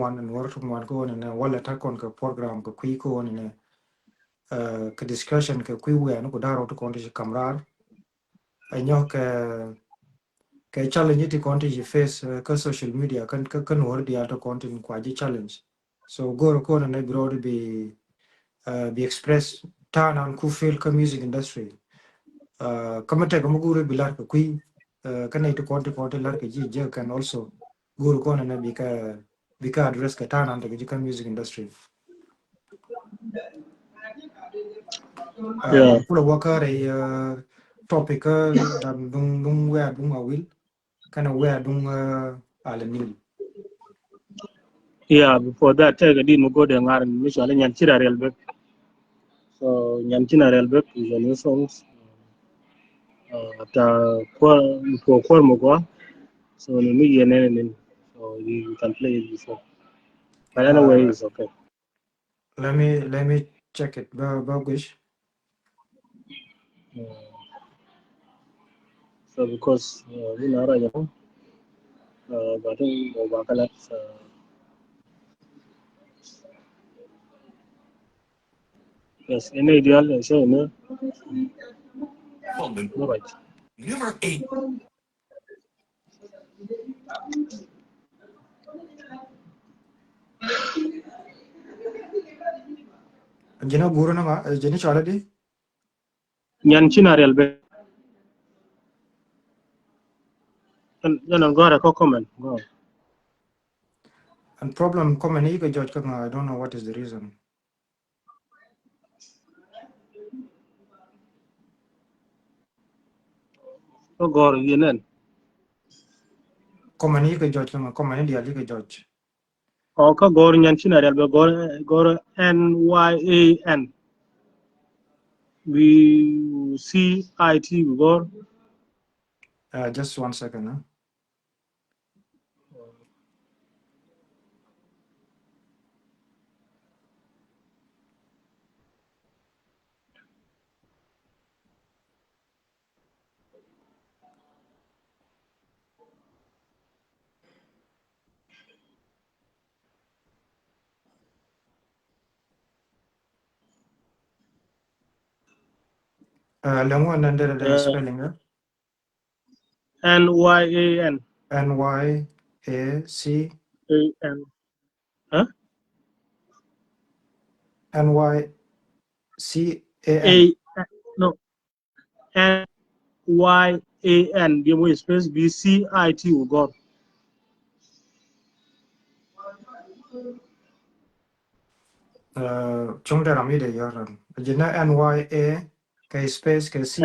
one and work from one go and wala ta kon ka program ka kui ko ne ka discussion ka kui we no ko daro to kon ti kamrar anyo ka challenge ti kon ti face ka social media kan wor di alto content kwa ji challenge so go ko ne bro be express tan an ku feel ka music industry kamata ga mugure bilar ka kui kana ito konti lar ka ji je kan also guru ko ne bika address ka tan an ga music industry Yeah. Pula waka topic dan dung we dung awil kana we dung alanil. Yeah, before that, take a deal go there and Michelle and Chira Relbeck. So, Yanchina Relbeck is a new songs. After for Kormogwa, so the media and so you can play it before. But anyway, it's okay. Let me check it. Bagush. So because we know right now, but yes, any ideal, so no, right. Number 8. Jina guru na ma jini chala di. Yanchina Relbeck. And go ahead, comment. Go. And problem common ego judge kanga I don't know what is the reason. So go again. Common ego judge kanga common dia ego judge. Ka gor Yanchina Relbeck gor NYAN. We see IT gor. Just 1 second. Huh? Language and the spelling. NYAN. NYAC. AN. Huh? NYCAN. No. NYAN. Give me space. BCIT gor. Chúng ta làm gì để giờ rồi? Jina NYA cái space cái C.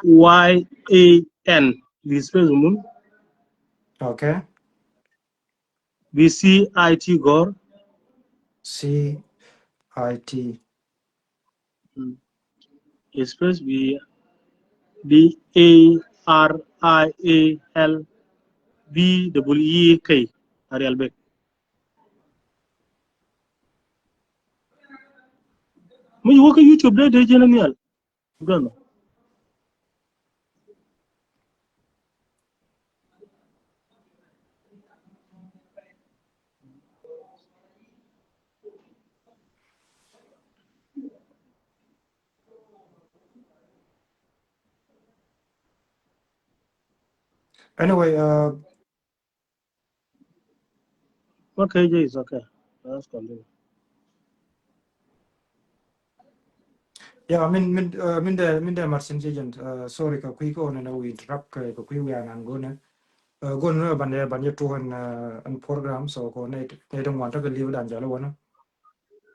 NYAN. This space moon. Okay. BCIT gor. CIT. Space BARIAL BEEK. Arial Beck. When you work on YouTube, they generally. Don't. Anyway, Okay, it's okay. Let's continue. yeah, I mean the Martin agent. Sorry, ka quick on and we interrupt ka quick we are go na. Go na banya to an program so go na they don't want to leave it and jalo wana.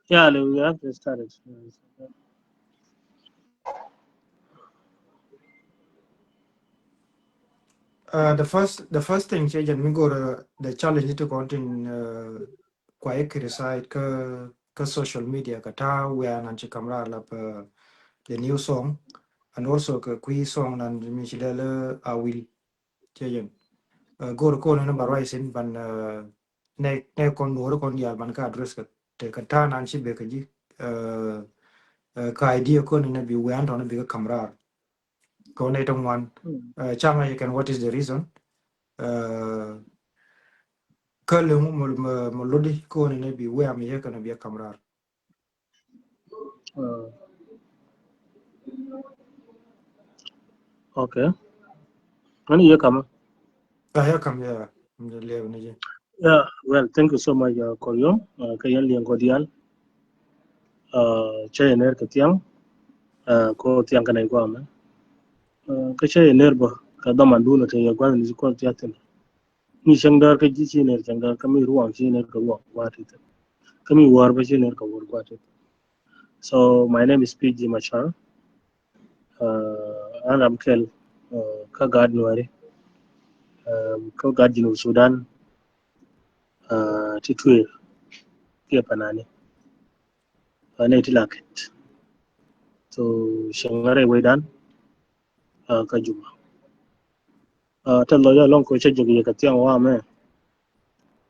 Yeah, we have to start it. The first thing agent we go the challenge to contain quite criticize ka social media ka ta we are nan chikamra la the new song and also ka quick song and michidala will agent. Go ko na ba rising ban ne kon no kon ya ban ka address ka te ka ta nan shi be ka ji ka idea ko ne bi we an on bi ka kamra ko ne tong wan changa you can what is the reason Kale mo lodi ko ne bi we am ye kana bi kamrar. Okay. Ani ye kama. Ya kam ya le ne je. Yeah, well, thank you so much, Koryom. Kayan liang kodial. Chay ner ketiang. Ko tiang kanai ko ama. Kachay ner ba. Kadaman duna te ya gwan ni ko tiatin. Ni shangdar ka jichi ner shangdar kami ruang chi ner ka ruang watit. Kami war ba chi ner ka war watit. So my name is PG Machar. And I'm Kel. Ka gad nuare. Ka gad jinu Sudan. Titwe. Kia panani. Ne tilaket. So shangare wedan. Ka juma. Talo ya long ko che jogi ka tiang wa me.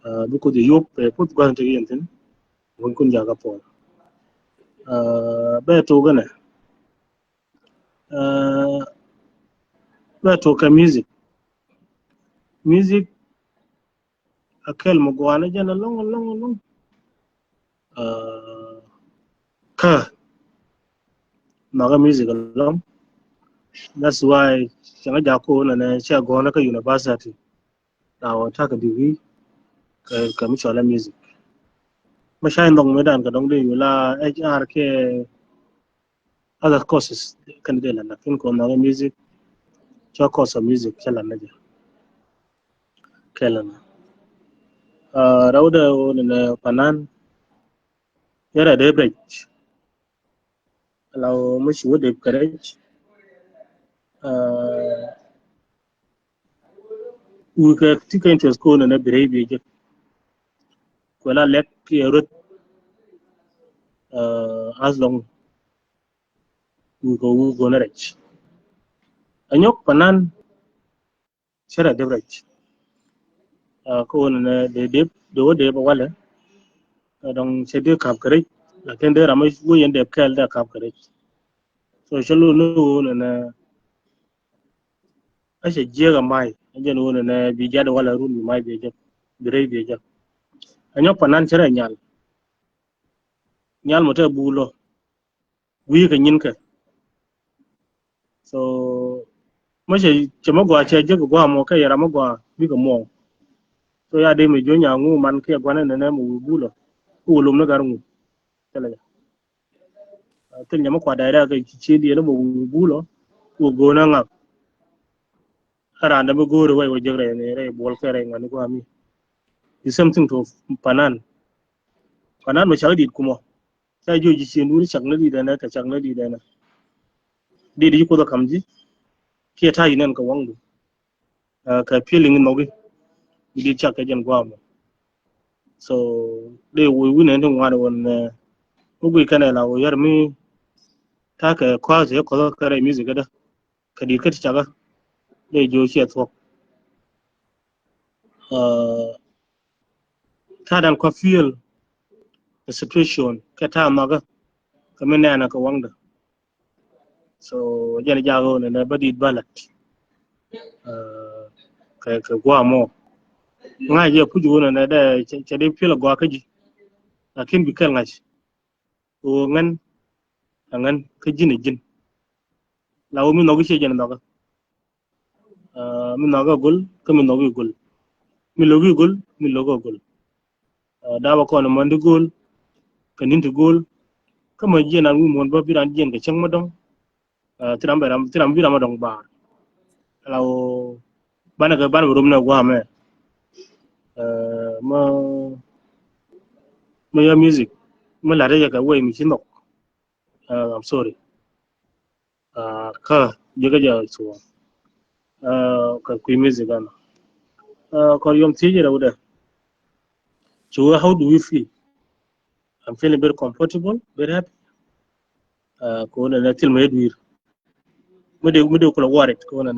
Buku di yup put gwan te yentin. Won kun jaga pon. Be to gane. Be to ka music. Music akel mo gwana jana long. Ka maga music along. That's why shanga jako na cha gona ka university. Now ta ka degree ka mishala music. Mashayin dong medan ka dong de yula HR ke other courses kan de la lakin ko maga music cha course of music chala na ja. Kelana. Rauda na Panan yara da bridge. Law mushi wode courage. We can take into school na behavior. Wala lek root as long we go na rich. Anyok Panan shara da bridge. Ko na de wode ba wala dong shede kap courage. Lakin de ramai wo yende kal da kap courage. So shalo no na ashe jega mai anje no na bi jada wala run mai be je behavior. Anyok Panan shara nyal mo ta bulo wi ka nyin ka so mashi chama gwa che je gwa mo ka yara mo gwa bi ka mo so ya de me jo nya ngu man ke gwa na mo bulo ku lum na gar ngu tala tin nyama kwa daira ka chi di na mo bulo ku go na nga ara na mo go ro wai je ne re bol ka re ngani ko ami is something to panan mo chagdi kuma sai jo ji chi nuri chagna di da na ka chagna di da na di ko da kamji ke ta yinan ka wangu ka feeling no gi di chaka jan gwa mo so de we ne ndo ngwa won ugui kana la wo yar mi ta ka kwa je ko ka re music da ka di ka ta ga de jo che to ta dan ko feel the situation ka ta maga ka min na ka wanga so jana jago ne badi balat ka gwa mo nga je puju ne da che de feel gwa ka ji lakin bi kan ngash o ngan ka jin lawo mi no gi che jana no mi naga gul ka mi nogi gul mi logi gul mi logo gul dawa ko na mandi gul ka ninti gul kama jena ngu mon ba biran jen ka chang madong tiram biram madong ba law bana ga ban rum na gwa me ma ya music ma la ya ka way mi chinok I'm sorry ka jega ja so ka ku music ana ko yom tije da wuda so how do you feel? I'm feeling very comfortable, very happy. Ko na til me duir me de ko la waret ko na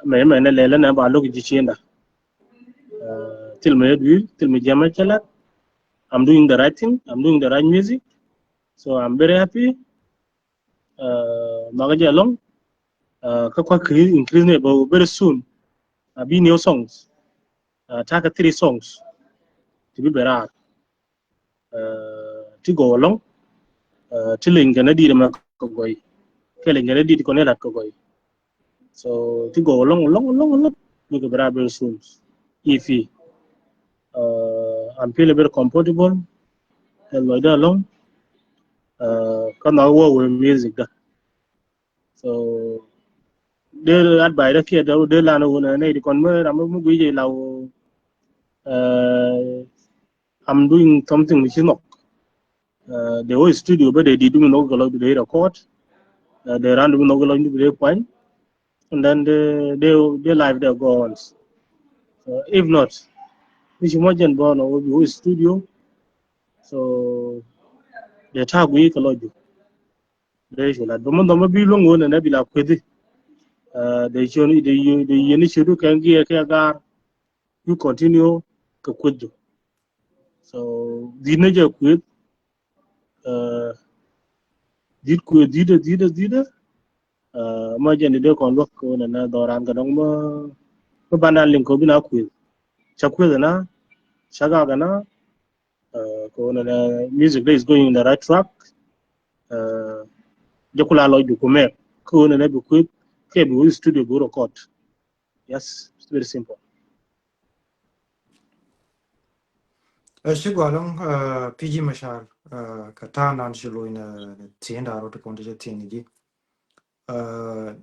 me na lela na ba logi jichenda till me duir till me jama chala I'm doing the right thing, I'm doing the right music, so I'm very happy. Magaja along ka kwa increase ne very soon. Be new songs take 3 songs to be better to go along to link and did ma ko goy kelling and did ko nelat ko goy so to go along we go better very soon if he I'm feeling very comfortable and like that along kan na wo with music da so de advice da ke da de la no na ne di kon me ram mu gui law I'm doing something which is not the whole studio but they did no go they record they run no go they point and then they live their go on if not which imagine born or the whole studio so they tag we ko they should like but mo bi long wona na bi la kwedi they show the initiative can get gar you continue ka kwedi so dinaje kwed did ma jeni de kon lok ko na doran ga dong ma banal lin ko bina kwed chakwed na shaga ga na ko na music is going in the right track jakula lo du ko me ko na be kwed ke bi studio go record yes it's very simple Shigo along PG Machar kata nan shilo ina tienda ro to konde je tieni ji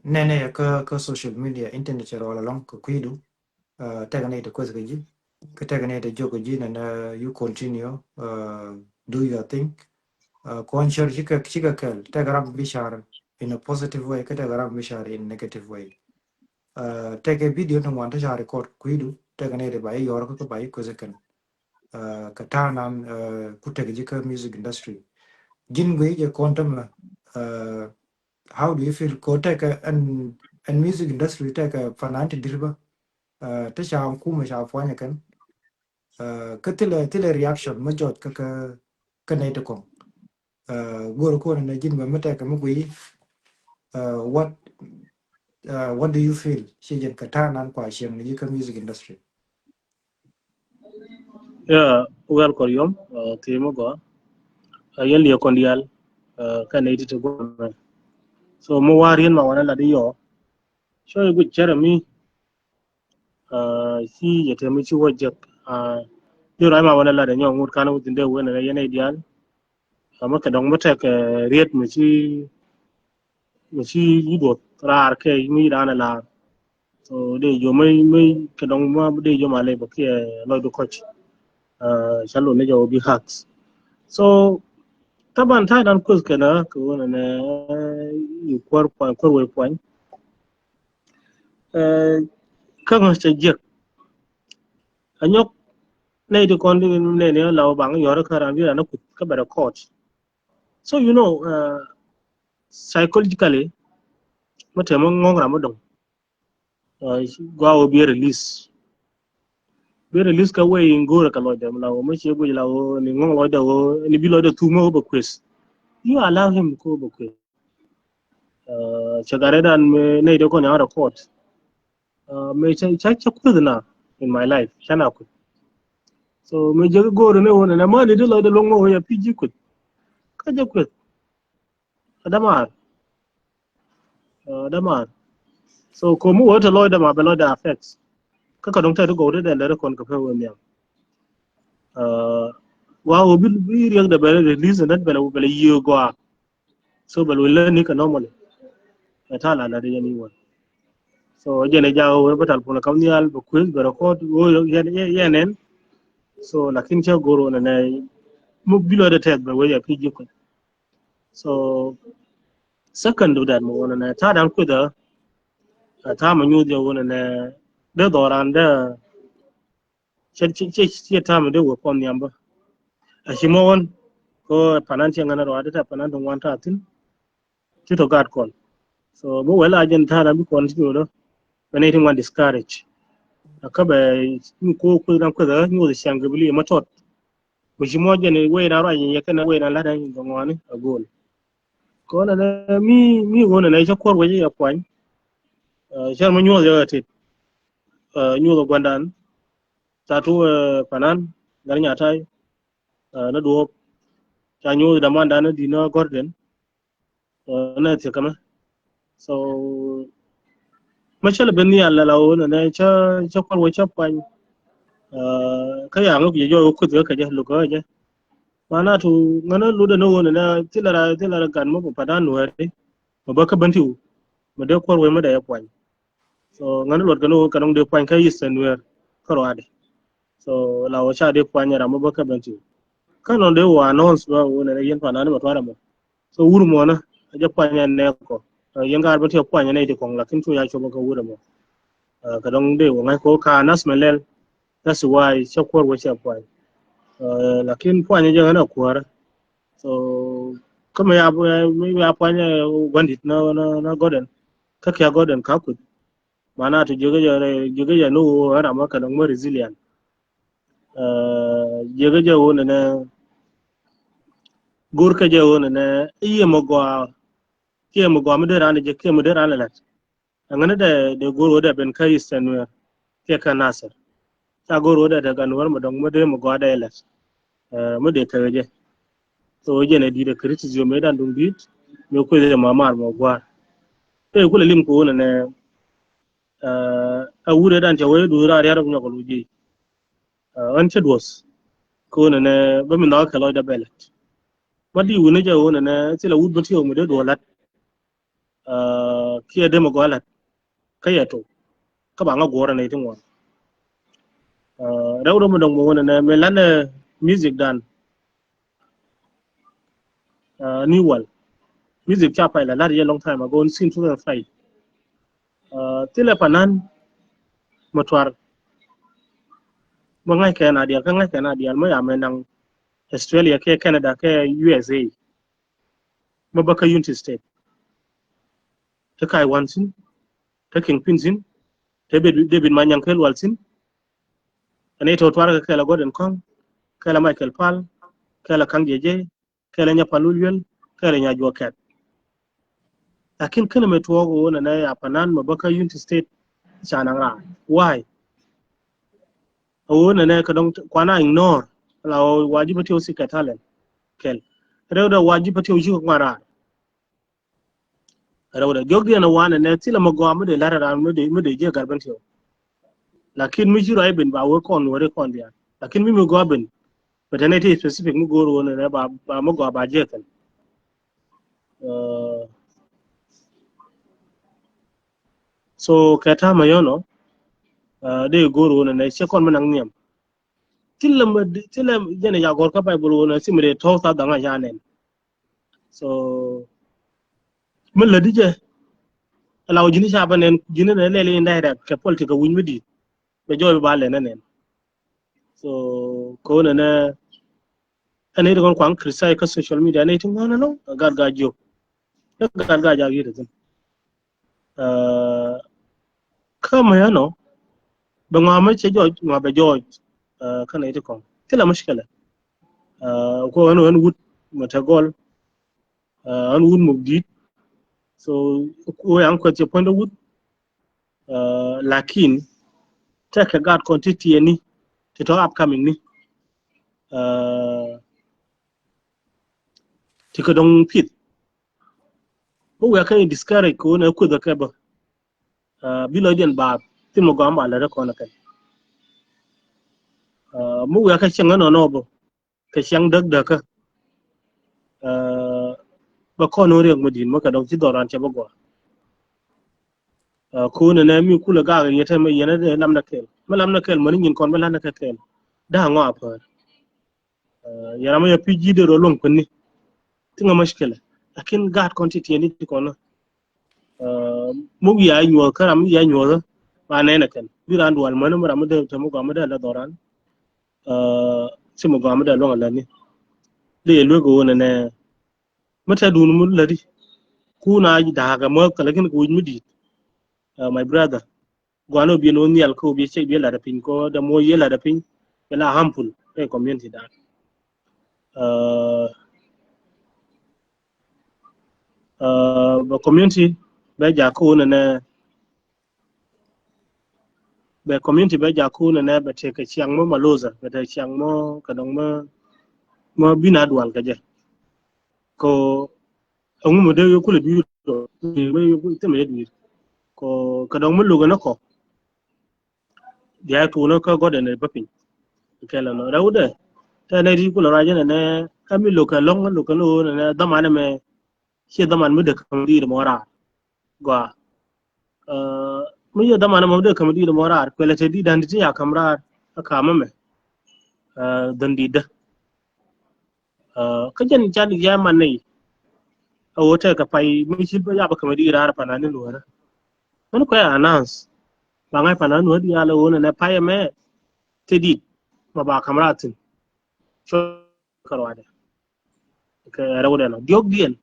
nene ka social media internet ro along ko kuidu taga ne to kwes ji ka taga ne to jogo ji na you continue do your thing kon shar chika kel taga ram bishar in a positive way ka taga ram bishar in negative way take a video no wanta shar record kuidu taga ne de bai yor ko bai ko zekan katanan kutega jika music industry jinwe je quantum how do you feel ko take and music industry take a fananti dirba ta sha ku ma sha fanya kan ka tile reaction ma jot ka ne to ko gor ko na jinwe mata ka mu what what do you feel shi jen katanan kwa shem jika music industry yeah well koryom timo go yen li kondial kan ne to go so mo warin ma wana la yo so you good jeremy he yete mi ci wajja yo rai ma wana la da nyon ngur kana wutin de wona ne yene ideal amma ka dong mata ka riet mi ci yido rar ke mi dana la so de yo mai ka dong ma de yo ma le ba ke lo do coach shalo ne jo bi hacks so taban ta dan kus kana ko wona ne yu kwar we point kan ha je anyok ne de kon ne la bang yo ka ran bi na ku ka ba coach so you know psychologically mate mo ngong ra mo dong gwa be release ka way ngora ka lo dem la o mo che go la o ni ngong lo da o ni bi lo da tu mo ba quiz you allow him ko ba quiz chagare dan me ne de ko na record me cha ku na in my life chana ku so me je go ne wona na ma de lo da lo ngo ya piji ku ka je ku adamar so ko mu wata lo da ma ba lo da affects kaka dong ta go da da kon ka fa woni wow bi riyak da bere release that bele you go so bele wala ni ka normally ta la da yani won so jene jawo batal pona kam nial ba quiz ba record wo yenen so lakin cha goro na ne mo bilo da tag ba waya piji ko so second do that mo wona na ta dan ku da ta ma nyu da wona na da doran da che ta ma da wo pon yamba a shimon ko panan che ngana ro ta panan don wanta tin ti to gad kon so bo wala ajen ta da bi kon ti do when anything one discourage akabe ko dan ko da nyu da shanga bili ma tot ko shimo jene we na ro yin yakana we na la da yin ngoni agol ko na mi wona na cha kor we ya kwan shan mo nyu da ti nyu da gwandan satu Panan gar nyatai na duop cha nyu da man da na dino gorden na te kama so Machar beni alla lawo na cha kwal cha pan ka ya ngo ye jo ku ka je lu ka je mana tu ngana lu da no na tilara gan mo Panan no re mo ba ka bantiu mo de kwal we mo da ya pan so ngana lot gano kanong de pan ka yisen wer karwade so lawo cha de pan ya mo ba ka bantiu kanon de wa announce ba wona ne yen Panan ma twara mo so wuru mo na ja pan ya ne ko yen gar ba te pan ya ne de kong la kin tu ya cho mo ka wuru mo kadong de wa ngai ko ka nas melel that's why cha kwal we cha pan lakin pan ya na kwara so kama ya pan ya bandit na goden ka kya goden ka ku mana to joge ja no ara ma kadong mo resilient joge ja wona na gur ka ja wona na iye mo gwa ke mo gwa mo de ran je ke mo de ran la ngana de gur da ben kai sanwa ke ka nasar ta gur da daga nuwar mo dong mo de mo gwa da la mo de ta je to je ne di da criticism me dan dum bit me ko de ma mar mo gwa e ko lim ko wona na a wure dan je we du ra ya ko ko luje an ce dos ko na ba mi na ka lo da belet madi wune ja wona na tila wud ba tiyo mu de dolat kiya de mo golat kayato ka ba nga gora na itin won rawdo mo dong mo wona na me lana music dan new wall music cha pa la la ye long time ago sin 2005 tila Panan motwar mo ngai ka na dia ka ngai ka na dia mo ya me nang Australia ke Canada ke USA mo ba ka United States ta kai wansin ta kingpin sin ta David Manyang ke walsin ane to twar ka la Gordon Kong kala Michael Pal kala Kang Jeje kala nya Palulwel kala nya Joket lakin kana me to go wona na ya Panan mo baka United State chana nga why wona na ka don kwana ignore la wajibi to sika talent kel rewda wajibi to ji ko ngara rewda jogdi na wana na tila mo go amade lara mo de je garban to lakin mi jiro ay ben ba wo kon wore kon dia lakin mi go ben but an it specific mu go wona na ba mo go ba je kan so kata mayono de go wona na se kon manang niam tilla jene ya gor ka bible wona simre to ta danga janen so mun la dije law jini sha banen jini na lele inda da ka politika win midi be jobe ba le nanen so ko na ane de kon kwang criticize ka social media ne tin wona no gargajo gargaja yire tin kama yano ba ngama che joj ngaba joj kana ite kon tila mushkila ko an wut matagol an wut mugdit so ko yan ko che pondo wut lakin take a god quantity ni to upcoming ni tiko dong pit mo ya kan discourage ko na ku da ka ba bilo den ba timo gamba la ko na kai mu ya ka chen no bo ka chen dag da ka ba ko no re mo din mo ka dong ti doran che ba go ko na mi kula ga ga yata mai yana da lamna kel ma lamna kel mo nin kon ba lamna kel da ngo apa yara ma ya piji de ro long kunni tinga mashkila lakin gat quantity ni ti kono mu ya nyo karam ya nyo ba ne na kan biran dual mo na mu da ta mu ga mu da la doran si mu ga mu da long la ni le lo go na ne mata dun mu ladi ku na da ga mo kala kin ku mu di my brother gwano bi no ni al ko bi che bi la da pin ko da mo ye la da pin la harmful e community da ba community ba ja ko na be community be ja ku ne be te ke chiang mo maloza be te chiang mo ka dong mo bina dual ka je ko ông mà đây có là đi rồi thì bây giờ mới đi có cái đó mới lúc nó có dia tu nó có gọi này bắp pin cái là nó đâu đấy thế này đi cũng là ra này cái mình lúc cái lô này đâm anh mà khi đâm anh mới được không đi được mà ra qua bây giờ đâm anh mới được không đi được mà ra quay lại thì đi đàn đi à camera cả mà đàn đi đó cái chân chân đi mà này ở chỗ cái phải mình chỉ bây giờ không đi ra Panan nữa nó có announce bangai Panan nữa đi alo này phải mà thế đi mà bà camera tin cho karwa da ka rawda no diog dien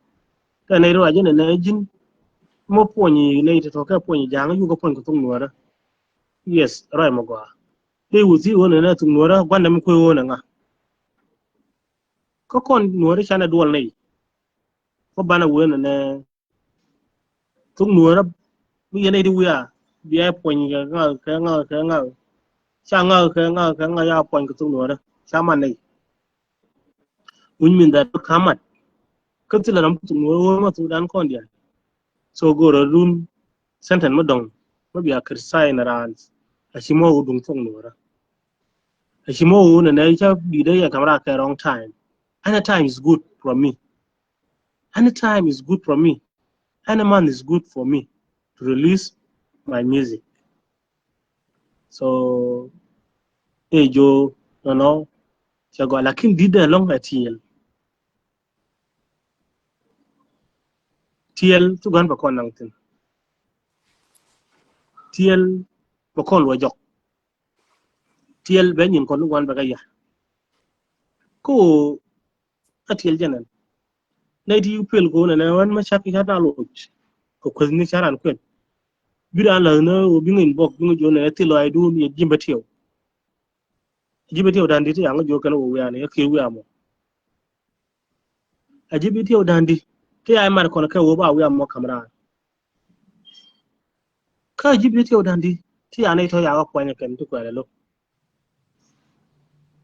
ka ne ro ajene ne jin mo poni ne to ka poni jang yu ko pon ko tung nuara yes rai mo gwa te wuzi wona na tung nuara gwanda mi ko wona nga ko kon nuara chana duol ne ko bana wona ne tung nuara mi yene di wiya biya poni ga nga cha nga ya pon ko tung nuara cha man ne min da kamat ka tila ram tung nuara ma tu dan kon dia so go run senten mo dong mo biya kirsai na ran ashimo udung thong nora ashimo na na cha bi da ya kamera ka wrong time any time is good for me any time is good for me any man is good for me to release my music so jo no cha go lakin dida long atiel tiel tu gan ba kon nang tin tiel ba kon lo jok tiel be nyin kon wan ba ga ya ko atiel janan lady upel ko na wan ma chap ka da lo ko ko ni charan ko bira la na o bi ngin bok bi ngo na ti lo ay du ni jimba tiyo dandi ti yang jo kan o ya ne ke wi amo a jibe tiyo dandi ti ay mar ko ka wo ba wi amo kamera ka jibe tiyo dandi ti ya ne to ya ko nya kan tu ko la lo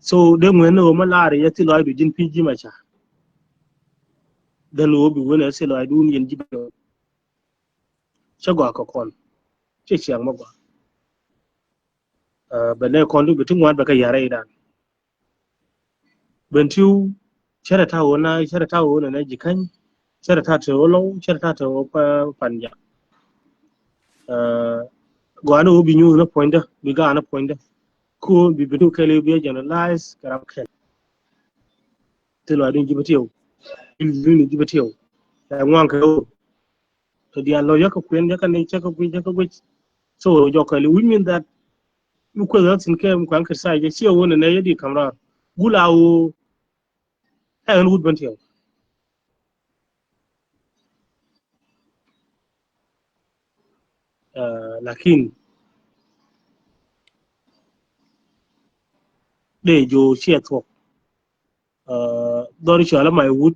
so de ngwen no ma la re ya ti lo ay du jin pi ji ma cha dan wo bi wona se lo ay du ni jibe cha go ko kon che chiang ma go ba ne kon du bi tu ngwan ba ka yare idan ben tiu chara ta wona na jikan chara ta to lo chara ta to pa panja gwano bi nyu na pointa bi ga na pointa ko bi bidu kale bi generalize karam khen te lo adin jibatiyo ni jibatiyo ya ngwan ka to dia lo yaka kwen yaka ne chaka kwen yaka kwen so jo kale we mean that you ko that in kem kwan ka sai je ciyo wona ne yadi kamra gulawo an wood bantiyo lakin de jo chia thok dori chala mai wood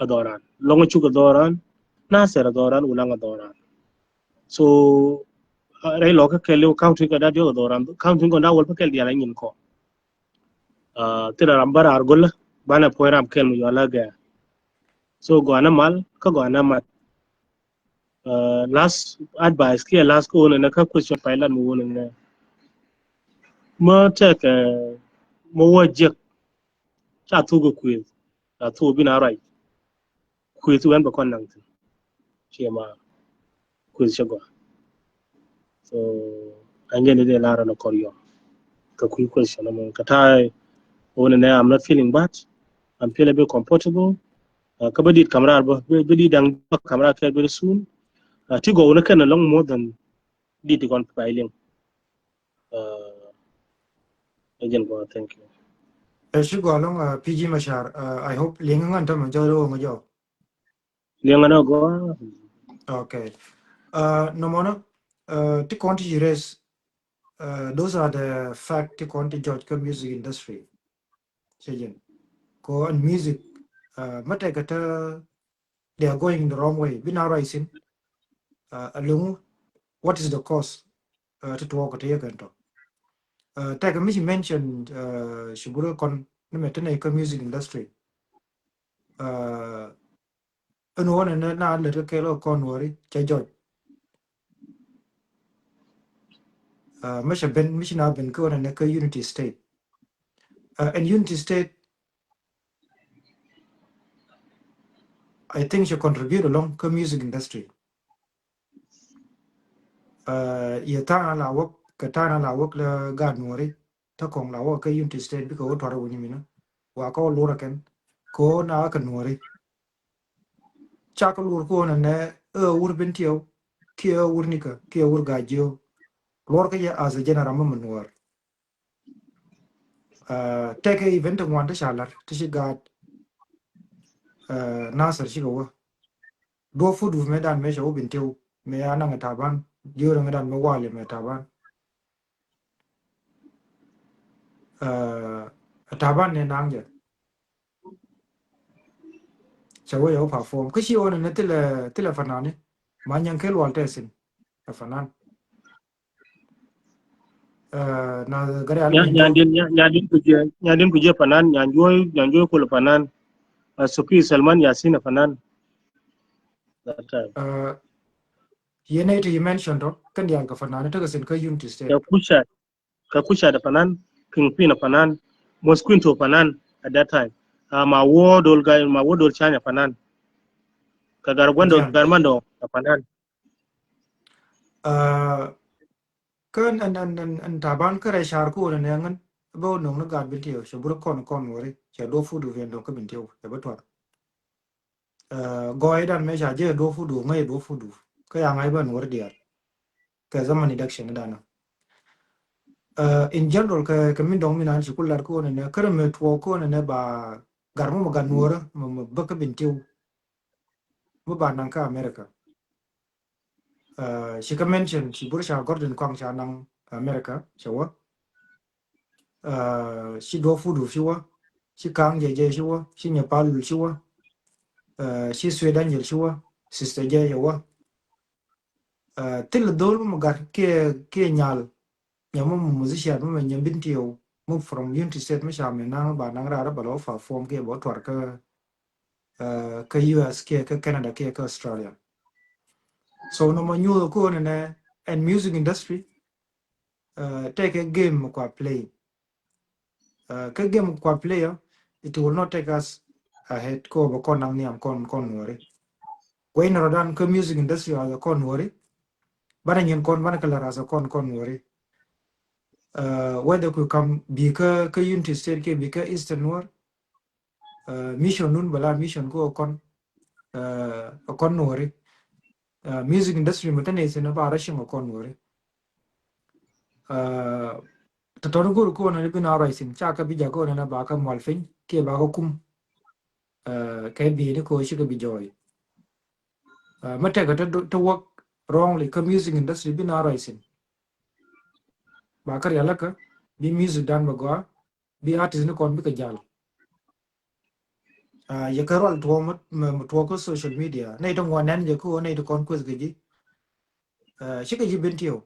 adoran longo chuka adoran na ser adoran ulang adoran so rai lo ka kele counting ka da dio adoran counting ko na wol pa kel dia ngin ko tira rambara argol bana poiram kel mu yola ga so go ana mal ka go ana mat last advice ke last ko na ka question pilot mu wona na ma ta ka mo wajek cha tu go quiz tu bi na rai quiz wen ba kon nang che ma quiz chago so angene de lara no koryo ka quiz question mo ka tai wona na I'm not feeling bad I'm feeling a bit comfortable ka badit kamera ba badit dang kamera ka very soon ti go na kan long more than did kon filing again go thank you She go along PG Machar. I hope lingang tam jo ro ngo jo. lenga go Okay. No mono. To continue race. Those are the fact to continue George music industry. Sajen. Go on music. Mata kata they are going the wrong way. We now rising. Along. What is the cause? to talk to kan to take me mention shiburo kon no metene ka music industry no one na le ke lo kon wori che jo mission have been ko na ka unity state and unity state I think should contribute along the music industry ya ta la wok ka ta la wok la gad wori ta kong la wok ka unity state bi ko to ro ni mina wa ko lo ra ken ko na ka wori cha ko lo ko na ne ur ben tio kia ur nika kia ur ga jo lor ka ya as a general man war take event ngwan ta shalar ta shi ga nasar shi go do fu du me dan me sho bin tio me ana ngata ban dio ra dan me wale me ta ban ta ban ne nang je chawo yo perform ka shi ona ne tele fanane ma nyang ke lwal tesin fanan na gare al bin to nyandin kuje Panan nyanjoy kul Panan Suki Salman Yasin Panan that time yene to you mentioned to kan yang ka fanane ta sin ka unity state ka kusha da Panan kingpin Panan Mosquito to Panan at that time ma wodol chanya Panan ka gargwando ajan garmando Panan kan an taban ka shar ko ne ngan bo no na gad bin tio so bur kon wori cha do fu du ven do ka bin tio e bo to go dan me cha je do fu du ngai do fu du ka ya ngai ban wor dia ka zaman induction da na in general ka min dong min an shi kullar ko ne kar me to ko ne ba garmu ma gan wor ma ba ka bin tio mo ba nan ka america she ka mention she bur sha gordon kwang cha nang america chawa she do fu du shiwa she kang je shiwa she nepal shiwa she sweden shiwa sister je yawa til dol mo gar ke nyal nyamu musician mo nyam bin tiyo mo from unity state mo sha me na ba nang ra ba lo fa form ke bo twar ka US ke Canada ke Australia so no mo nyu ko ne and music industry take a game kwa play ka game kwa player it will not take us ahead ko bo kon nang niam kon wori ko in rodan ka music industry as kon wori bana nyen kon bana kala rasa kon wori whether could come bika unity state ke bika eastern war mission nun bala mission ko kon wori music industry mutane se na ba rashin kon wori to to go ko na bi na raisin cha ka bi ja ko na ba ka malfin ke ba ko kum ke bi ni ko shi ka bi joy mata ka to work wrongly ka music industry bi na raisin ba kar yala ka bi music dan ba go bi artist ni kon bi ka jal ya ka rol to ko social media nei to ngwan je ko nei to kon quiz gaji shi ka ji bentio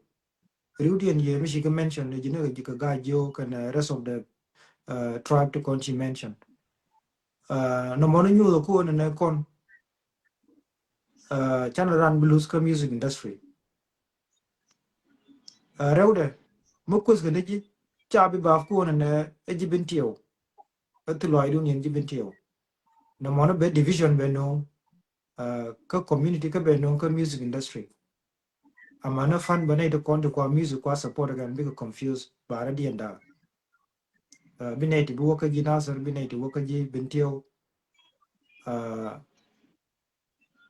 Rudian ye mi shi ka mention ne jina ji ka ga jo kan rest of the tribe to kon she mention no mo nyu ko ne kon channel ran blues ka music industry rewde mo quiz ga ji cha bi ba ko ne e ji bentio to lo idun yen ji bentio no mo no be division be no ka community ka be no ka music industry amana fan bane to kon to kwa music kwa support gan bi confused bara di enda binati bu waka ji nasar binati waka ji bintio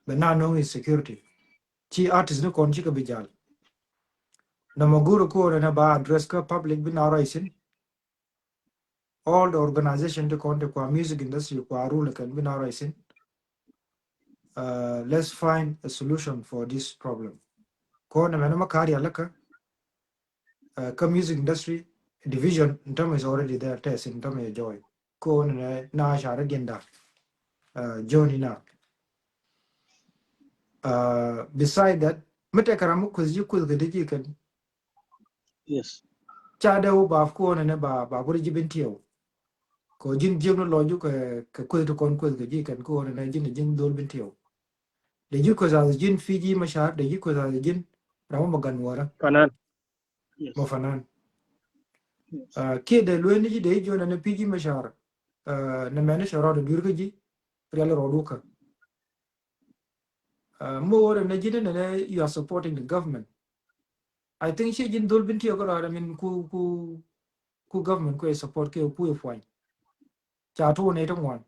bana no is security chi artist no kon chi ka bijal na maguru ko na ba address ka public bin araisin all the organization to kon to kwa music industry kwa rule kan bin araisin let's find a solution for this problem ko na mena makari alaka ka music industry division in terms is already there test in terms of joy ko na shara genda johnny na beside that mete karamu kuzji kuz ga digi kan Yes. cha de ba ko ne ba ko jibin tiyo ko jin jing no lo ju ka ko to kon ko ga ji kan ko ne jin dol bin tiyo de ju ko za jin Fiji Machar de ju ko za jin ramu magan wara Panan. mo Yes. fanan Yes. ke de lo ni ji de jo na Fiji Machar na mane shara de dur ga ji real ro du ka more na jin ne you are supporting the government. I think she jin dol bin tiyo ko I mean ku government ko support ke ku e fwan cha to ne to ngwan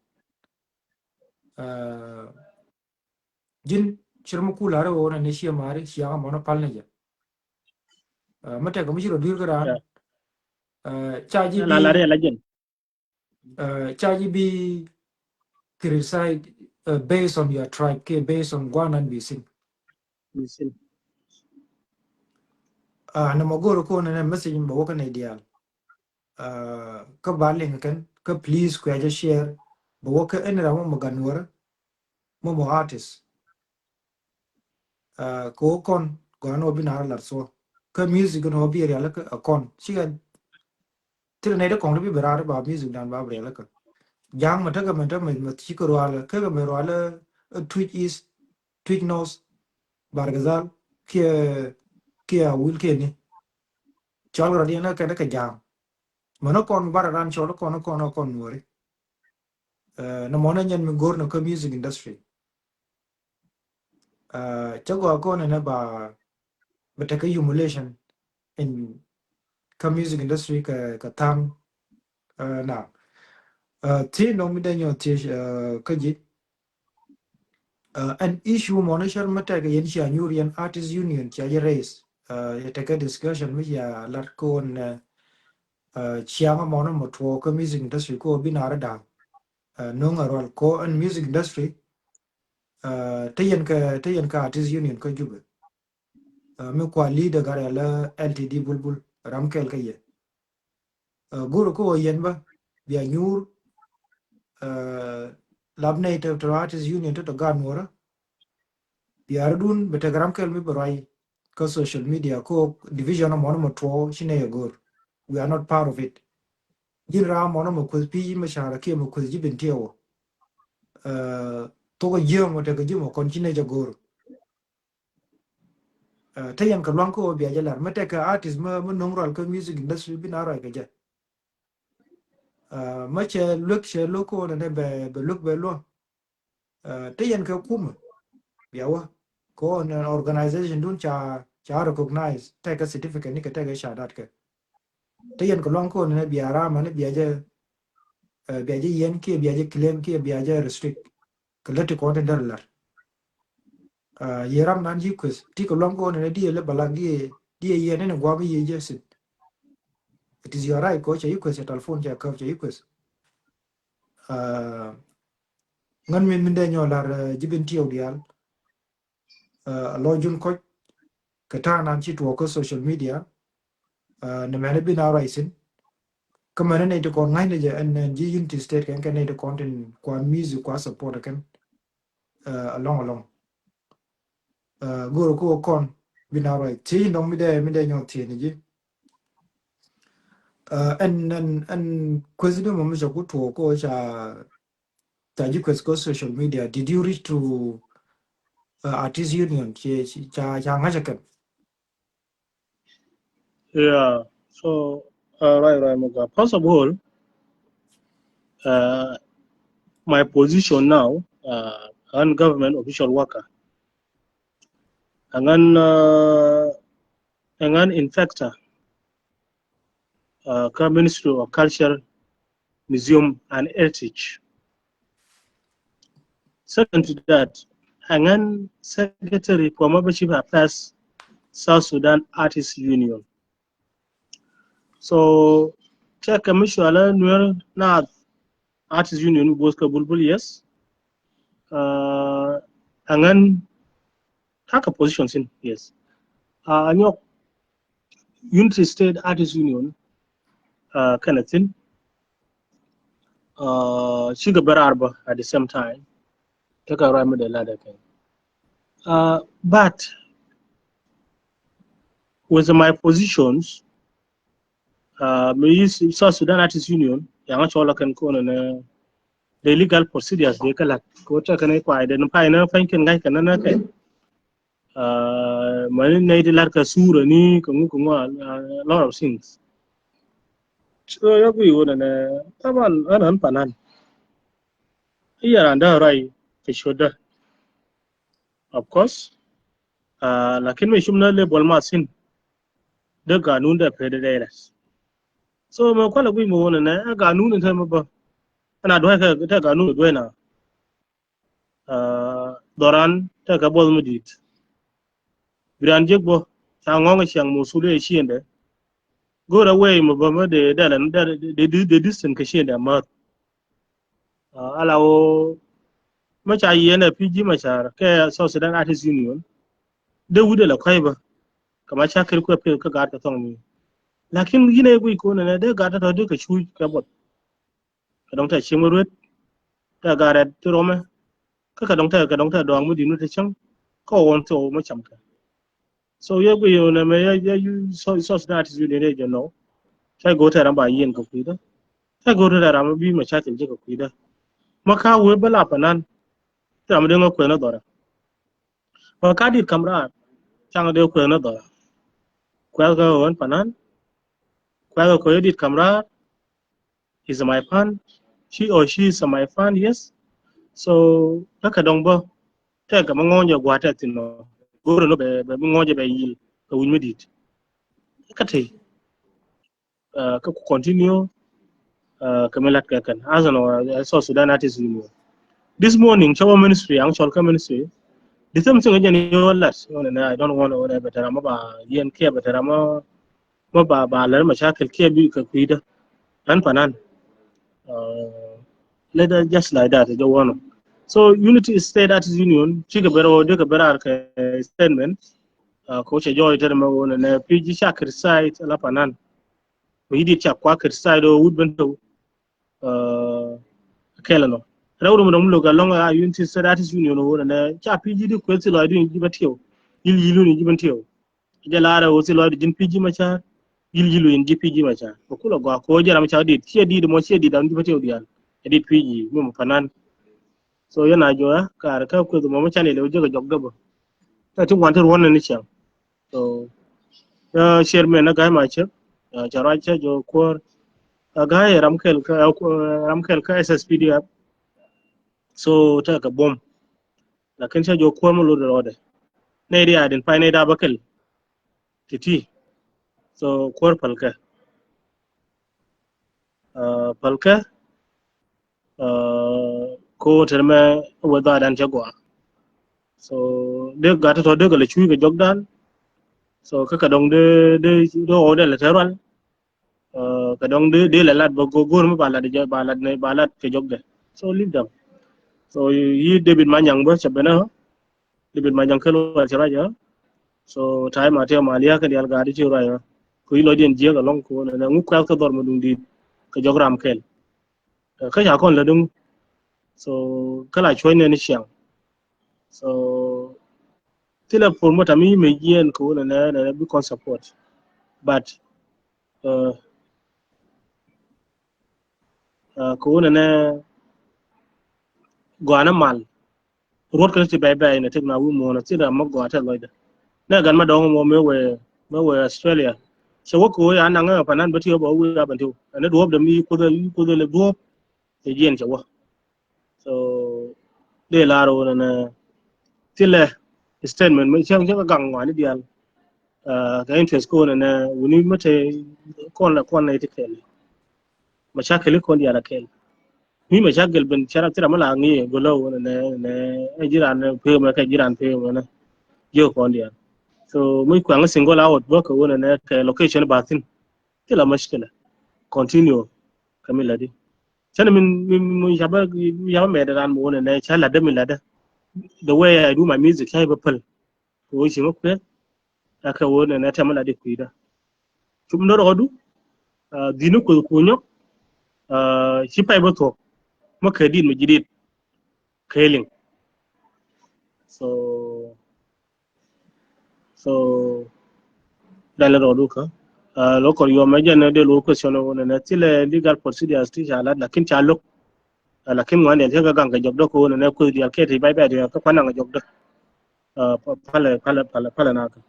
jin shirmu ku lare wo ne shi mare shi ga mono pal ne ja mata ga mishiro dir Yeah. garan chaji La la bi legend. chaji bi criticize based on your tribe ke based on gwanan bi sin Listen. na magoro ko ne message ba wo kan ideal ka baling kan ka please ku ya share ba wo ka en ramu maganwar mo artist ko kon gano bi na lar so ka music no bi ya la ka kon shi ga tire ne da kon bi berar ba music dan ba bre la ka jang mata ga mata mai chi ko wala ka ga me wala twitch is twitch nose bargazal kia wil ke ni chol ra dia na ka ka jam mano kon bara ran chol kon wori na mona nyen mi gor no ka music industry chago ko ne ba bata ka humiliation in ka music industry ka tam na ti no mi da nyo ti ka ji an issue mona shar mata ga yen sha Nurian Artist Union cha ya race ya take discussion mi ya lat kon chiang mona mo to ka music industry ko binara da no ngarol ko an music industry tayen ka artist union ko jube mi kwa leader gar la LTD bulbul ramkel ka ye guru ko yen ba bia nyur labne to artist union to gan wora bia ardun bete ramkel mi barai ko social media ko division mo mo to shine ye gor we are not part of it jin ra mo mo ko pi ma shara ke mo ko jibin tewo to ko jemo te ko jimo kon shine je gor tayan ka lwan ko biya jalar mate ka artist ma nongral ka music industry bin ara ka ja ma che look che loko na ne be look be lo tayan ka kuma biya wa ko na organization dun cha recognize ta ka certificate ni ka ta ga shadat ka tayan ka lwan ko ne biya ra ma ne biya je yen ke biya je claim ke biya je restrict ka lati ko ta dalar yeram nan ji quiz ti ka lwan ko ne di le balang di yen ne gwa bi ye je sit. It is your right ko cha yikwes ya telephone cha kaf cha yikwes ngan min de nyolar jibin tiyo dial lo jun ko kata nan chi to ko social media na mane bin ara isin kamane ne to kon ngai ne je en ji unity state kan ne to content kwa music kwa support kan along goro ko kon bin ara ti no mi de nyot ti ni ji en kwezi mo mo ku to ko cha yikwes ko social media did you reach to artist union cha ngajakan Yeah. So right, Moga. First of all, uh, my position now, I'm government official worker. And then infector, Ministry of Culture, Museum and Heritage. Second to that, and then Secretary for Membership Affairs, South Sudan Artists Union. So, check a mission na Artists Union was Kabul, yes. And then take a positions in, yes. And your Unity State Artists Union, kind of thing. Sugar Berarba at the same time. Take a rhyme with the ladder. But with my positions, me South Sudan Artists Union yang chola kan ko na the legal procedures de kala ko ta kan kwa de pa na fankin ngai kan na kai mani nei de lar ka sura ni ko a lot of things so ya ku yo na taban an panan iya anda rai ke shoda of course lakin me shumna le bol masin de ganun da federales so ma kwala ku mo na ganun ta ma ba ana do ka ta ganun do na doran ta ka bol mudit biran jegbo ta ngonga chiang musule shiende go away mo ba ma de dalan de distance ka shiende ma alawo Machar yana PG Machar ke South Sudan Artists Union de wude la kwaiba kama chakir ko pe ka gata tong ni lakin yine gui ko na de gata to de ka chu ka bot ka dong ta chimurwet ta gara trome ka dong ta dong mu dinu ta chang ko won to ma cham ka so ye gui yo na me ya you South Sudan Artists Union de no sai go ta ran ba yin ka kuida sai go ta ran bi ma chatin je ka kuida maka we bala panan ta mu de ko na dora maka dit kamra chang de ko na dora kwa ga won panan kwa ko edit kamra is my fan she or she is my fan yes so taka dong bo ta ga ngonje gwata tino goro no be ngonje be yil ko win medit kate ka ku continue kamelat ka kan azano so Sudan Artists Union this morning chawa ministry ang cholka ministry the same thing again yolas na I don't want to better ma ba yen ke better ma ba lar mashakil ke bi ka kuida an panan let us just like that the one so unity state artists union chiga bero de ka berar ka statement ko che joy ter ma wona na pg shakir site la panan ko yidi cha kwa kir site do wood bento kelano rawru mo lo ga longa unity state artists union wona na cha pg di ko ti lo di jibatiyo yilu ni jibantiyo je lara o ti lo di jin pg ma cha yilu en pg ma cha ko kulo go ko jara ma cha di ti di mo ti di dan jibatiyo dial edit pg mo panan so yana joya kar ka ko mo chane le joga jogda bo ta ti wanter wonna ni chang so chairman na ga ma che jara che jo ko ga ramkel ka sspd so ta ka bom la ken cha jo ko mo lo rode ne ri adin pa ne da bakal titi so ko palka ko terme wada dan jagwa so de gata to de ga le chui ga jogdan so ka dong de do order lateral ka dong de la lat go go ma balat ke jogde so leave them so yi David Manyang bo chabena David Manyang kelo chara ja so time ate malia ka dial gadi chura ya ko ilo dien je ga long ko na ngu ka ka dor mo dung di ka jogram kel ka ya kon la dung so kala choi ne ni chiang so tila for mo tami me yen ko na bi kon support but ko na gwana mal rot kan ti bay na tek na wu mo na ti da ma gwa ta loida na gan ma dong mo me we Australia so wo ko ya na nga panan bati ba wu ya bantu na do da mi ko le do e yen cha wa so de la ro na ti le statement me chang cha gang wa ni dial ka interest ko na wuni mate kon na ite mashakil kon dia la kel mi mashakil ben chara tira mala ngi golo na jiran pe ma ka jiran pe ma yo kon dia so muy kwanga single out ba ko na ka location batin kila mashkila continue kamila di sana min yaba me da ran mo na chala da min lada the way I do my music hay ba pal ko shi mo pe aka wona na ta mala di kuida tum no rodu dinu ko nyo shi pai ba to maka din mu jidit kailing so dala rodu ka local yo majen de lo question wona na tile legal procedures ti jala lakin chalo lakin wan de ga ganga job do ko wona na ko di alkete bay bay de ko pana ga job do pala na ka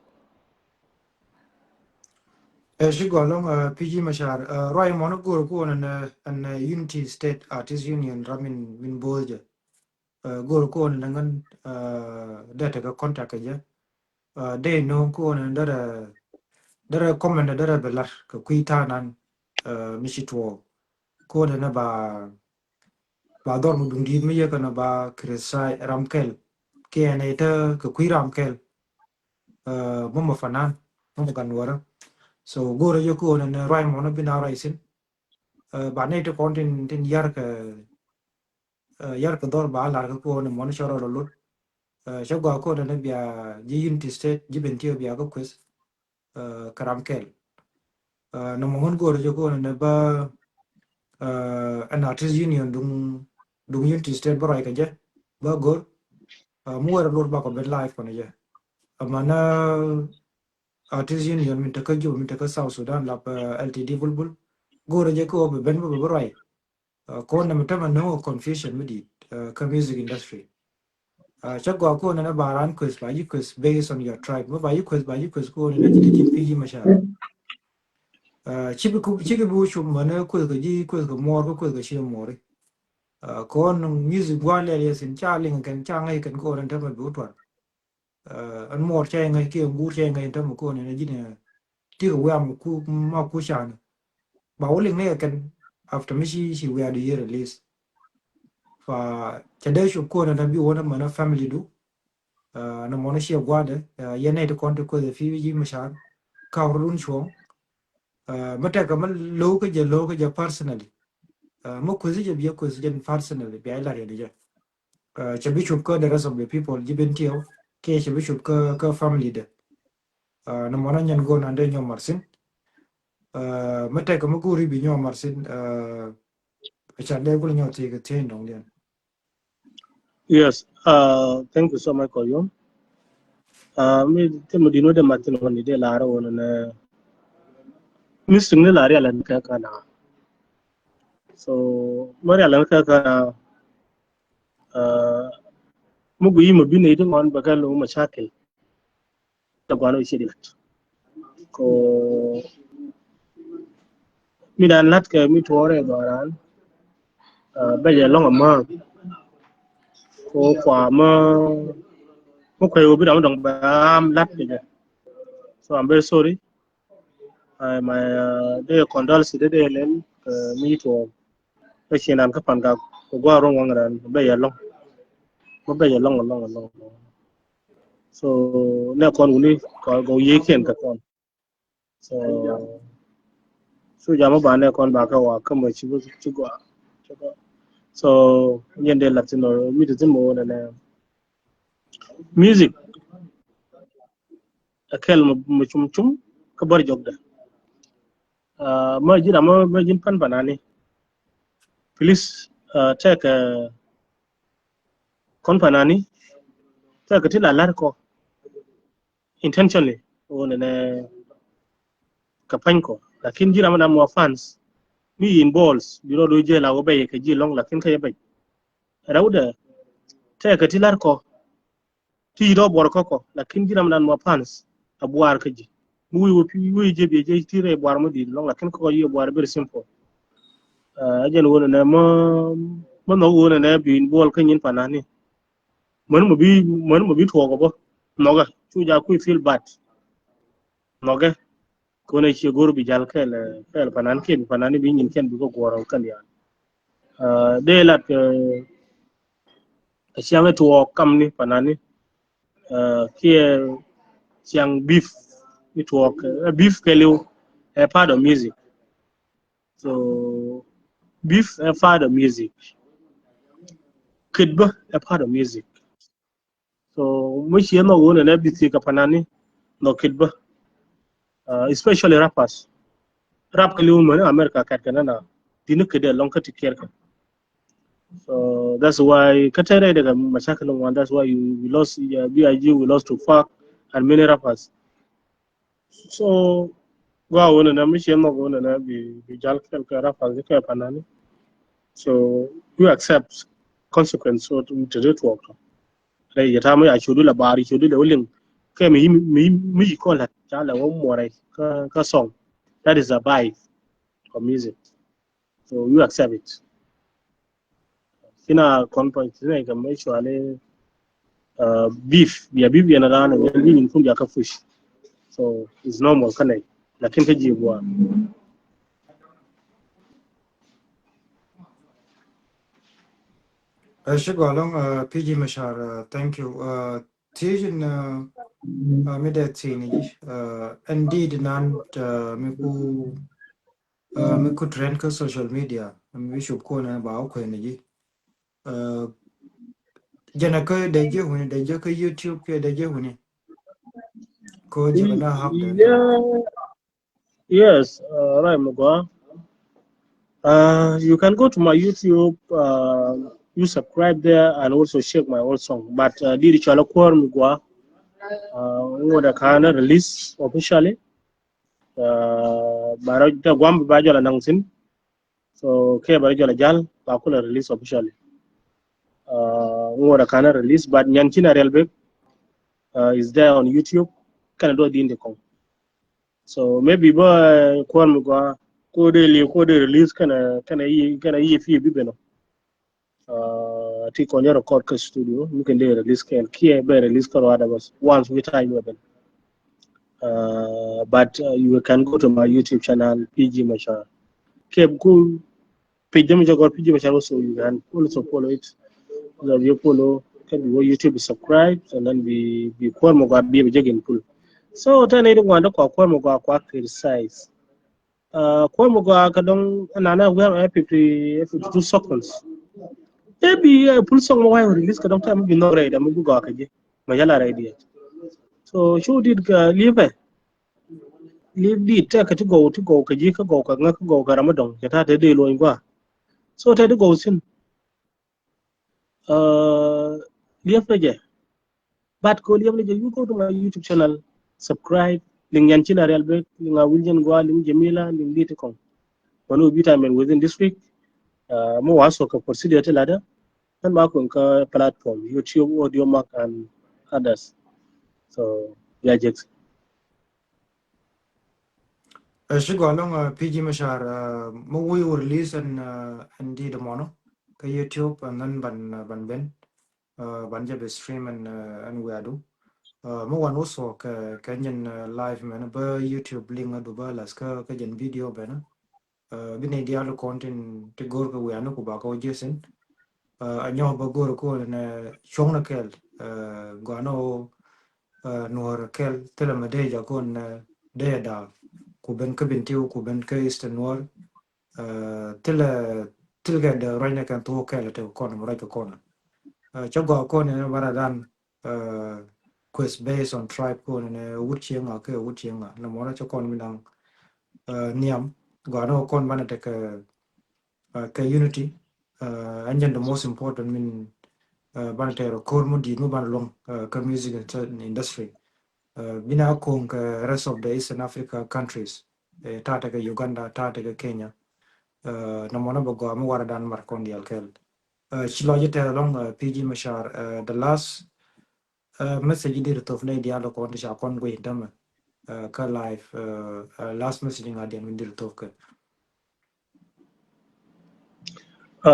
she go along PG Machar Roy Monogur go on an Unity State Artists Union Ramin Min Bolja go ko on nangan data ga contact ja they no ko on dara comment dara belar ka kuita nan mishitwo ko na ba dor mu dungi mi ya kana ba krisai ramkel ke ne ta ka kui ramkel mo fanan mo kan wara so go re ko na rai mo na bina raisin ba ne to kontin tin yar ka dor ba la ko na mo na shoro lo sha go ko na bia ji unity state ji ben tio bia ko kwes karamkel na mo ngon go re ko na ba an artist union dung unity state ba rai ka je ba go mu war lor ba ko ben live ko na je amana artist union min ta ka ju min ta ka South Sudan la LTD bulbul go re ko be ben ba rai ko na mata no confusion with it ka music industry chắc go ko na baran quiz ba you quiz based on your tribe ba you quiz ko na ji jin PG Machar chi bu chu ma na quiz ga ji quiz ga mor ko quiz ga chi mor ko no music wa le le sin cha ling kan cha ngai kan ko ran ta ba bu twa an mor cha ngai ke ngu cha ngai ta mo ko na ji ne ti ga wa mo ku ma ku sha na ba wo ling ne kan after me she we are the year release fa cha da shu ko na bi wona ma na family do na mo na shi gwada ya ne to konta ko da fi ji mashar ka run sho mata ka man lo ka je personally mo ko je bi ko je personally bi ai la ya de cha bi shu ko the rest of the people ji ben tiyo ke cha bi shu ka family de na mo na nyan go na de nyom marsin mata ka mo guri bi nyom marsin cha de ko nyo te ka te ndong den yes thank you so much for you me te mo dino de matin woni de la ro wona na missing ne la ri ala ka kana so mari ala ka kana mugu yi mu bine idin on bagal lo mashakil da gwano shi dilat ko mi dan lat ka mi tore doran ba je long ma ko kwa ma mo ko yo bi da dong ba am lat de so I'm very sorry my de condolence de len mi to ba shi nan ka pan ga ko gwa ron wangran ba ya long ba ya long so ne kon woni ko go ye ken ka kon so jama ba ne kon ba ka wa ka mo chi gwa so yende latino mi de mo na music akel mo chum ka bar jogda ma jira ma jin pan banani please take kon panani take tila lar ko intentionally wona ne ka panko lakin jira ma mo fans mi in balls biro do je la go be ka ji long lakin ka be rawda take tilar ko ti do bor ko lakin jira ma mo fans abuar ka ji wi je be je tire boar mo di long lakin ko yi boar very simple ajen wona ne mo no wona ne bi in ball kan yin panani mon mo bi to ko bo noga chu ja ku feel bad noga ko ne chi gor bi jal kel panan ken panani bi yin ken bi ko goro kan ya de lat chiang to kam ni panani kia chiang beef it work beef kelu a part of music so beef a part of music kidba a part of music so much you know one and everything kapanani no kidba especially rappers rap kelu man America kat kanana dinu kede long ka tikir ka so that's why katere daga mashakilin one that's why we lost BIG we lost to fuck and many rappers so go on na mission no go na be jal kel ka rafa ke Panan. So you accept consequence so to do work. Like ya tamu ya chudu la bari chudu la ulin ke mi ko la chala wo more ka song. That is a vibe of music. So you accept it. Kina point ne ga mai shwale beef ya na rana ne ni kun ya ka fish. So it's normal kana lakin ta jibuwa. Shigo along PG Machar, thank you. Tijin mide tini indeed nan miku trend ka social media mi shub ko na ba ko ne ji jana ka da je huni da je ka YouTube ke da je huni ko je bana hak da to Yeah, yes, right, Mugwa. You can go to my YouTube, you subscribe there, and also check my old song. But did chala kwar Mugwa, the kind of release officially. Bara da gwam ba jala nangsin. So ke ba jala jal ba kula release officially. The kind of release, but nyanchina real is there on YouTube. Can do the indicom. So maybe ba kwar Mugwa. Ko de release kana yi fi bibeno. Ti konye record ka studio you can do release can kia be release ka wada bas once we time weben but you can go to my YouTube channel PG Machar keep go page them jog PG Machar also you can also follow it so you follow can be YouTube subscribe and then be kwa mo ga be jagin full so ta ne wanda kwa mo ga kwa criticize kwa mo ga ka don ana we have 52 seconds. Maybe pull song why release ka doctor mo no ready mo go ka je majala ready so show did leave di ta ka to go ka je ka go ka nga ka go ka ramadan ka ta de lo ingwa so ta de go sin leave je but ko leave je you go to my YouTube channel subscribe ling yan china real bet ling a wiljan gwa ling jamila ling di ko wano vitamin within this week mo waso ka procedure ta lada and back on platform YouTube audio mark and others so yeah Jackson. Shigo along PG Machar mo we release and indeed mono ka YouTube and then ban ben ban je be stream and we adu mo wan also ka nyen live man ba YouTube link adu ba las ka jen video bana bine dialo content te gor ka we anu ko ba ko jesen anyo ba gor ko na chong na kel gano nuor kel tela made ja kon de da ku ben ka bin tiu ku ben ka eastern nuor tela tilga da ranya kan to kel te kon mo ra ka kon chago kon ne baradan quest based on tribe kon ne wutchienga ke wutchienga na mo ra cha kon minang niam gano kon bana te ka unity and then the most important mean ban te core mo di no ban long ka music industry bina kong ka rest of the Eastern Africa countries tata ka Uganda tata ka Kenya na mona bago mo wara dan mar kon dial kel chilo jete long PG Machar the last message dir to fne dialo kon sha kon go indam ka live last message ngadian min dir to ka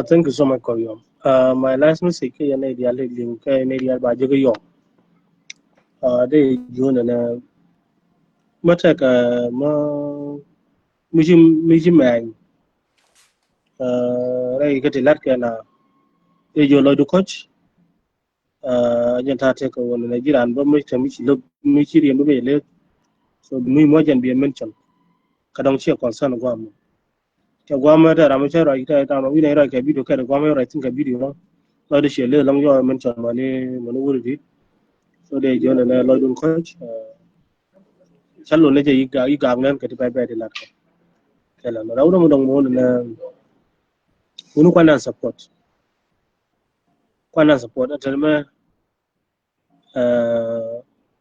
Thank you so much, Koryom. My last message is na ideal link na ideal ba jaga yo. De juna na mata ka ma miji man. Rai ka tilat ka na e jo lo du coach. Jan ta te ka wona na jiran ba mi ta mi lo mi ci riya be le. So mi mo jan bi mention. Ka dong ci concern gwa mo. Ta gwa ma da ra ma cha ra ita ta ma wi na ra ka video ka da gwa ma ra tin ka video no. Lo de she le long yo mention ma ne mo no wuri so de jona na lo dun coach challo ne je yiga nglen ka ti bay bay de lat kala no rawdo mo dong mo na unu kwana support atalma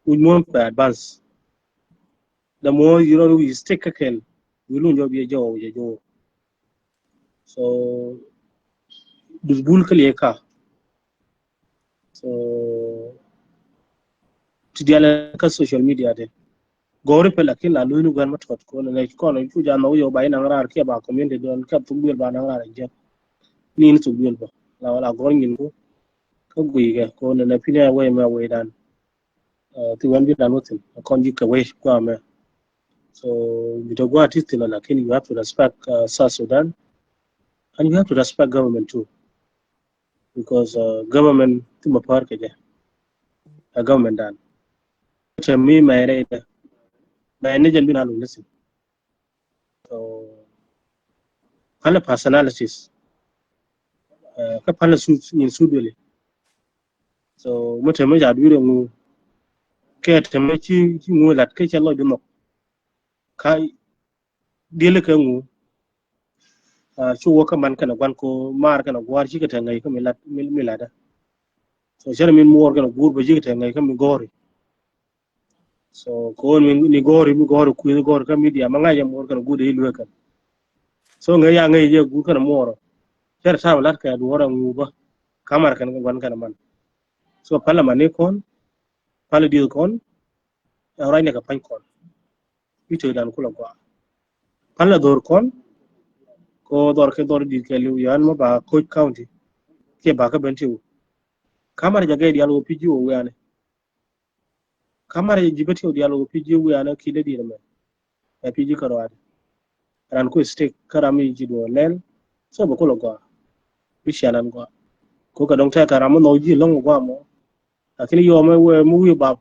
un mo pa advance the more we stick a can, we learn your job. So this bull ka. So to the social media de. Gore pe lakin la lunu gan mat ko na ko na ku ja no yo bay na ngar ke ba community don ka tu bil ba na ngar je ni tu bil ba la gor ngin ko gui ga ko na pina we ma we dan ti wan bi dan wotin kon ji ka we ko me so we do go artist la lakin you have to respect South Sudan and you have to respect government too because government ti ma par ke je government dan che mi ma re da ba ne jan bi na lu listen so kala personalities ka pala su in su dole so mo teme ja dure mu ke teme ci mu lat ke ci lo di no ka dele ka mu ci wo ka man kana gwan ko mar kana gwar ci ka ta ngai ka mi lat mi lada so jere min mu organa gur ba ji ta ngai ka mi gori so ko min ni gori ku ni gori ka mi dia ma ngai mu organa gude ilu ka so ngai ya ngai je gu kana moro jere ta lat ka du wora mu ba kamar kana gwan kana man so pala mane kon pala di kon rai ne ka pan kon ito dan kula kwa pala dor kon ko dor ke dor di ke lu yan ma ba coach county ke ba ka benti kamar jaga di alo piji o yani kamar jibati o di alo piji o yani ki de di me e piji karwade ran ko stake karami ji do lel so ba kula kwa bishalan kwa ko ka dong ta karamu no ji long kwa mo akini yo me we mu wi ba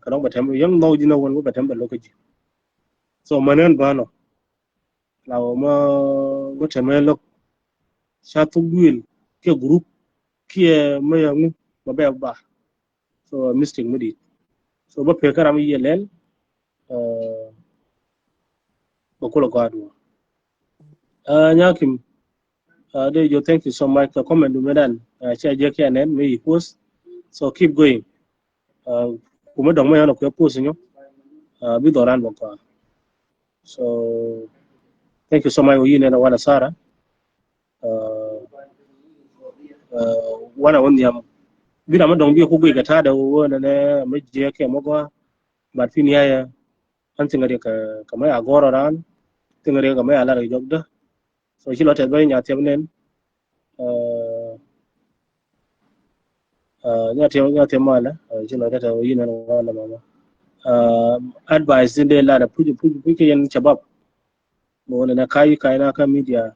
ka dong ba tem yang no ji no won ba tem ba lokaci so manen ba no lawo ma go teme lok satu gwil ke group ke mayangu ba ba so mistake mudi so ba pe karam yelel ba kula kwadu nyakim de yo thank you so much for comment do medan cha je ke anen me post so keep going kuma dong ma yana ko post nyo bi doran ba kwa so thank you so much yin na wala sara wana won yam bi ma dong bi ko gui ga ta da wona ne me je ke mo kwa but fin ya an tingare ka kamar agora ran tingare kamar ala ra jogda so shi lote bai nya temnen nya tem mala shi lote ta yin na wala mama advice din dai la da puju ke yan chabab mo na kai na ka media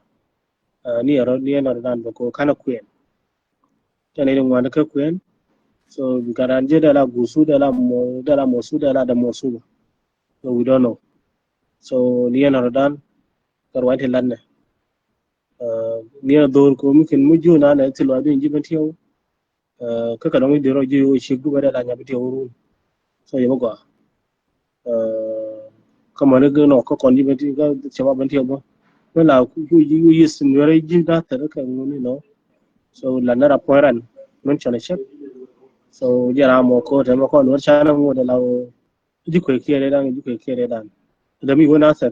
ni ro ni na ran ko kana kuen tane din wanda ka kuen so garanje da la gusu da la mosu da la da mosu so we don't know so ni na ran karwante lanne ni dor ko mungkin muju na na tilo abin jibantio kaka dong de ro ji o shigdu ba da nya biti o so yego go kama ne no ko kon jibenti ga chama banti bo wala ku ji yes ni re ji da ta ka ngoni no so la na raporan non chana chep so jara mo ko ta mo ko no chana mo da lawo ji ko kire dan da mi wona sar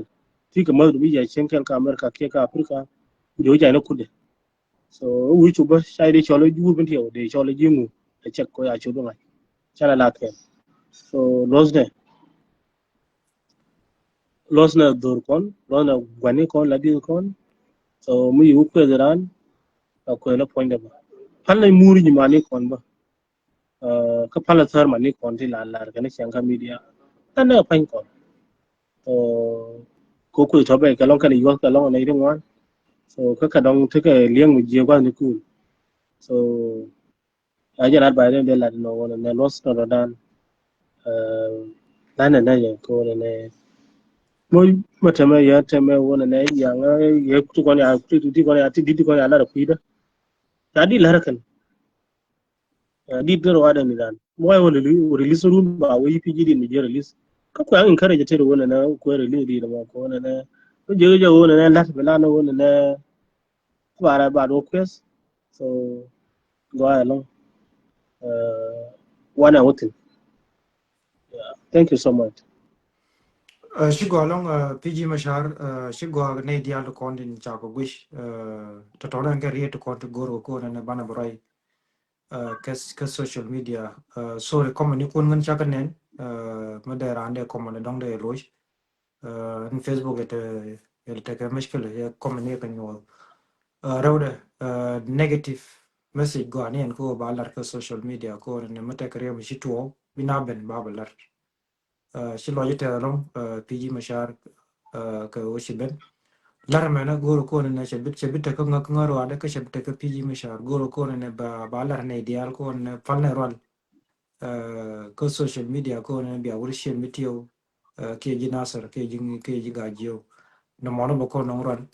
ti ka ma du bi ya chen kan ka amerika ke ka afrika do ja na kude so we chu ba sai de cholo ju banti o de cholo ji mu ta check ko ya chu do ngai chala la ke so los na dur kon los na gwani kon la dir kon so mu yu ko deran ko la point ba palla muri ni mani kon ba ka palla thar mani kon ti la ga ne changa media tan na pan kon to ko to ba ka long kan yu ka long na ri ngwan so ka dong te ka liang mu je kwa ni ku so a jara ba de la no wona na los no dan na ya ko ne mo matama ya tama wona na ya nga ya kutu kon ya kutu di kon ya ti di kon ya la kuida tadi larakan di dero wada ni dan mo ay wona release room ba wi piji di ni je release ka ko an encourage te wona na ko release di ma ko wona na ko je wona na lat bela na wona na ba do quest so go along one outing yeah thank you so much She go along PG Machar, she go a Nadia to count in Chaco Wish, Tatona and Gary to count to go and a Banaburai, social media. So the common you couldn't chakanen, Madera and the common along the Roche, in Facebook it'll take a mishkil, a common name and all. Rather, negative message go on and go about social media, go and a matakaria, she too, binaben babalar. She lodged along PG Machar, ka Oshiben. Laramana guru ko na shabit ka ngaro ada ka shabit ka PG Machar guru ko na ba lar na ideal ko na falna rol ko social media ko na bia wuri shen mitio ke ji nasar ke ji gajiyo na mono ba ko na rol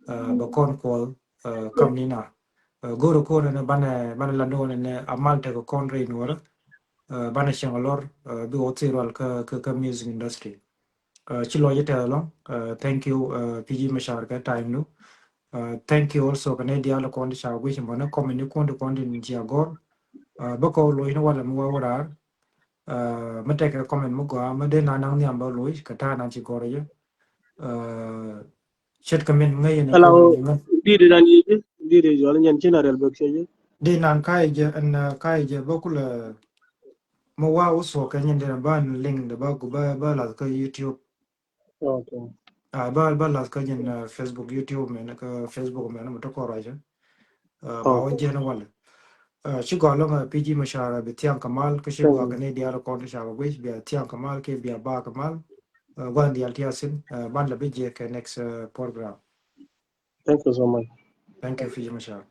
ba kon ko kam ni na guru ko na bana lando na amal te ko kon re nora bana shangalor bi wotsi rol ka music industry chilo yete along thank you PG Machar ka time nu thank you also kana dialo kondi cha wish mo na comment ni kondi ni jiagor bako lo ina wala mo wara mate ka comment mo go ma de na nang ni amba lo ka ta na chi gore ye chet comment ngai na ko Kalau ni diri dan ini diri jualan yang Cina real box aja. de nan kai je an kai je bokula mo wa uso ka nyen de ban link de ba ku ba la ka YouTube Okay. ba la ka nyen Facebook YouTube me na ka Facebook me na mo to ko ra je ba wa Okay. je na wala shi go long PG Machar be tiang kamal ke shi Thank go you. ne dia ko sha go be tiang kamal ke be ba kamal wan dia tiasin ban la be je ke next program Thank you so much. thank you PG Machar